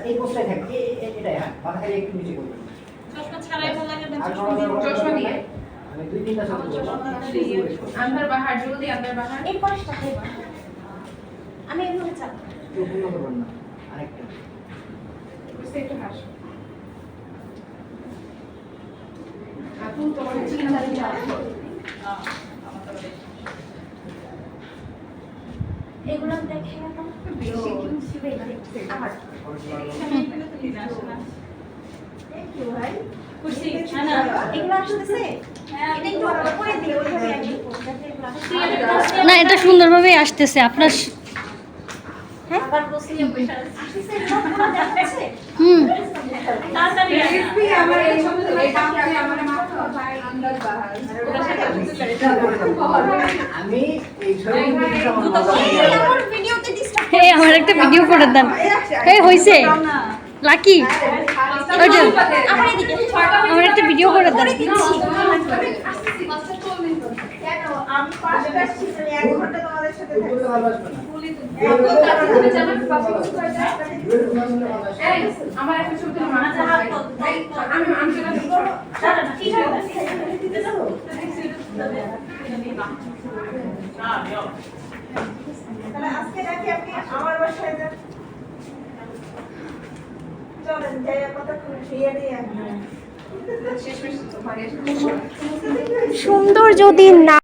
এই পোস্টটাই থাকে এটাই। হ্যাঁ, মাথা খালি একটু নিচে করবে। চশমা ছাড়াই ভালো লাগে না চশমা দিয়ে আমি দুই তিনটা শব্দ বলবো। अंदर बाहर जल्दी अंदर बाहर এই পাশটা খাইবা আমি এভাবে চাপ কেউ ভুল করবেন না। আরেকটা उससे एक हाथ আপু তোমার চিন্তা নেই এগুলো দেখে না বেশি কি আমার থ্যাংক ইউ ভাই খুশি না এগুলো আসতেছে এটা একটু করে দিও ওইভাবে একটু না এটা সুন্দরভাবেই আসতেছে আপনার হ্যাঁ আবার বসিয়ে বসে আসছে এগুলো দেখাচ্ছে হুম তাড়াতাড়ি রেসিপি আমার এই সব এটা আমি আমার মাথা ভাই अंदर बाहर আমি এই ছবি আমার ভিডিওতে ডিস্টার্ব এই আমার একটা ভিডিও করে দেন এই হইছে লাকি ওই যে আমার এদিকে আমার একটা ভিডিও করে দেন দিচ্ছি কেন আমি পাঁচটা ছিলেন 1 ঘন্টা তোমাদের সাথে থাকবো ভালোবাসবে না। আমার একটা ছবি মাথা আমি আমি সেটা ঠিক আছে তাহলে আজকে রাখি আপনি আমার বাসায় যান চলেন যাই কতক্ষণ শুয়ে নিয়ে আসবেন শেষ শেষ তোমার সুন্দর যদি না